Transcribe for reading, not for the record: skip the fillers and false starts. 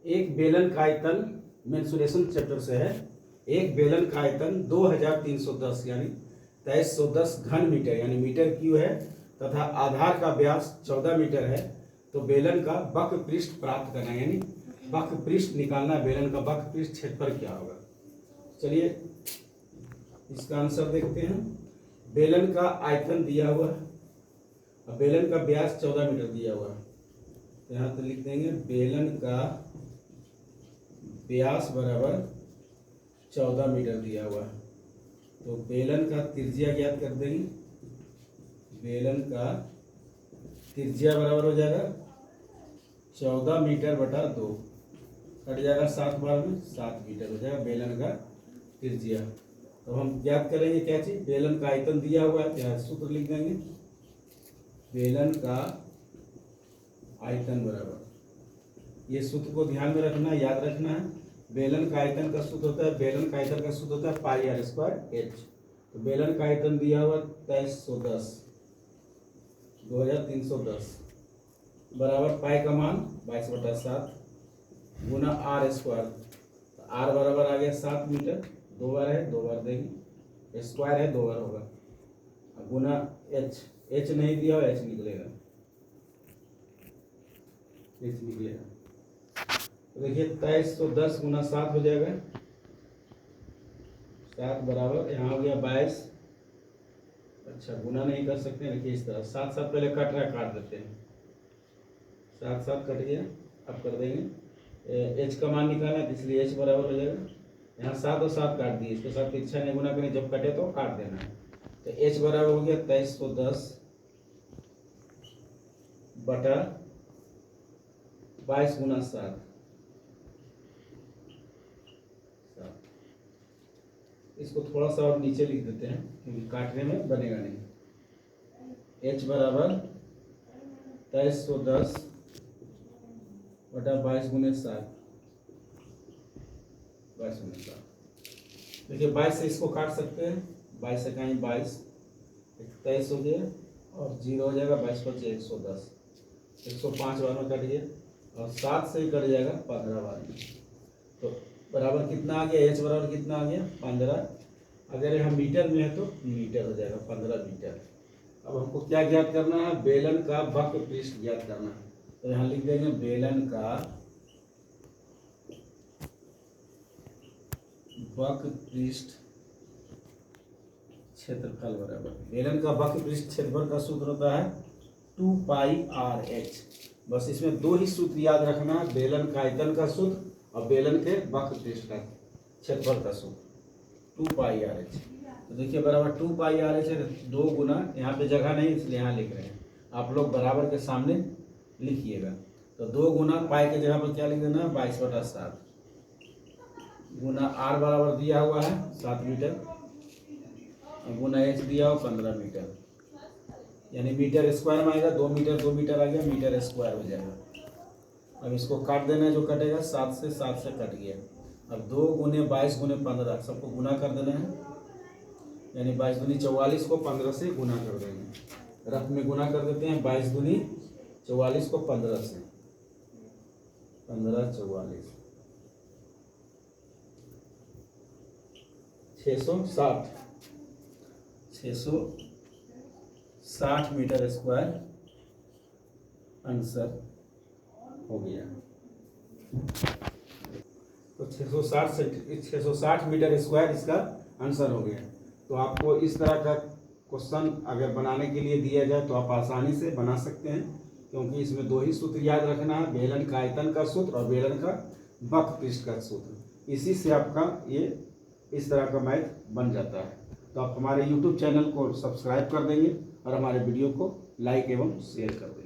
एक बेलन का आयतन मेंसुरेशन चैप्टर से है। एक बेलन का आयतन 2310 यानी 2310 घन मीटर यानी मीटर क्यू है तथा आधार का व्यास 14 मीटर है। तो बेलन का वक्र पृष्ठ प्राप्त करना है यानी वक्र पृष्ठ निकालना है। बेलन का वक्र पृष्ठ क्षेत्रफल क्या होगा? चलिए इसका आंसर देखते हैं। बेलन का आयतन दिया हुआ है और बेलन का व्यास 14 मीटर दिया हुआ है। तो यहाँ तो लिख देंगे बेलन का व्यास बराबर 14 मीटर दिया हुआ है। तो बेलन का त्रिज्या ज्ञात कर देंगे। बेलन का त्रिज्या बराबर हो जाएगा 14 मीटर बटा 2, कट जाएगा 7 बार में 7 मीटर हो जाएगा बेलन का त्रिज्या। तो हम ज्ञात करेंगे क्या चीज? बेलन का आयतन दिया हुआ है, यहाँ सूत्र लिख देंगे। बेलन का आयतन बराबर, ये सूत्र को ध्यान में रखना है, याद रखना है। बेलन का आयतन का सूत्र होता है, बेलन का आयतन का सूत्र होता है पाई आर स्क्वायर एच। तो बेलन का आयतन दिया हुआ 2310 2310 बराबर पाई का मान 22/7 गुना आर स्क्वायर। तो आर बराबर आ गया 7 मीटर, 2 बार है 2 बार देंगे, स्क्वायर है 2 बार होगा, गुना एच। एच नहीं दिया हो, एच निकलेगा, एच निकलेगा। तो देखिए 2310 गुना 7 हो जाएगा, 7 बराबर यहाँ हो गया 22। अच्छा गुना नहीं कर सकते, देखिए इस तरह 7 7 पहले कट रहा है, काट देते हैं। 7 7 कट गया, अब कर देंगे एच का मान निकालना है, इसलिए एच बराबर हो जाएगा। यहाँ 7 और 7 काट दिए, इसके साथ इच्छा नहीं गुना करें, जब कटे तो काट देना है। तो एच बराबर हो गया 2310 बटा 22 गुना 7। इसको थोड़ा सा और नीचे लिख देते हैं क्योंकि काटने में बनेगा नहीं। h बराबर 2310 बटा 22 गुने 7, 22 गुने 7। देखिए 22 से इसको काट सकते हैं, 22 से कहीं 22 23 हो गया और 0 हो जाएगा, 22 बचे 110, 105 बार में कट गया और 7 से ही कट जाएगा 15 बार में। तो बराबर कितना आ गया? h बराबर कितना आ गया? 15। अगर हम मीटर में है तो मीटर हो जाएगा 15 मीटर। अब हमको क्या ज्ञात करना है? बेलन का वक्र पृष्ठ ज्ञात करना है। तो यहाँ लिख देंगे बेलन का वक्र पृष्ठ क्षेत्रफल बराबर, बेलन का वक्र पृष्ठ क्षेत्रफल का सूत्र होता है 2 पाई आर एच। बस इसमें 2 ही सूत्र याद रखना है, बेलन का आयतन का सूत्र और बेलन के वक्र पृष्ठ का क्षेत्रफल का सूत्र 2 पाई आर एच। तो देखिए बराबर 2 पाई आर एच है, 2 गुना, यहाँ पे जगह नहीं इसलिए यहाँ लिख रहे हैं, आप लोग बराबर के सामने लिखिएगा। तो 2 गुना पाई के जगह पर क्या लिख देना है? 22/7 गुना आर बराबर दिया हुआ है 7 मीटर और गुना एच दिया हुआ 15 मीटर, यानी मीटर स्क्वायर में आएगा, 2 मीटर 2 मीटर आ गया, मीटर स्क्वायर हो जाएगा। अब इसको काट देना है, जो कटेगा 7 से कट गया। अब 2 गुने 22 गुने 15 सबको गुना कर देना है, यानी 22 दूनी 44 को 15 से गुना कर देंगे। रफ में गुना कर देते हैं, 22 दूनी 44 को 15 से, 15 44 660 मीटर स्क्वायर आंसर हो गया। तो 660 मीटर स्क्वायर इसका आंसर हो गया। तो आपको इस तरह का क्वेश्चन अगर बनाने के लिए दिया जाए तो आप आसानी से बना सकते हैं, क्योंकि इसमें 2 ही सूत्र याद रखना है, बेलन का आयतन का सूत्र और बेलन का वक्र पृष्ठ का सूत्र। इसी से आपका ये इस तरह का मैथ बन जाता है। तो आप हमारे YouTube चैनल को सब्सक्राइब कर देंगे और हमारे वीडियो को लाइक एवं शेयर कर देंगे।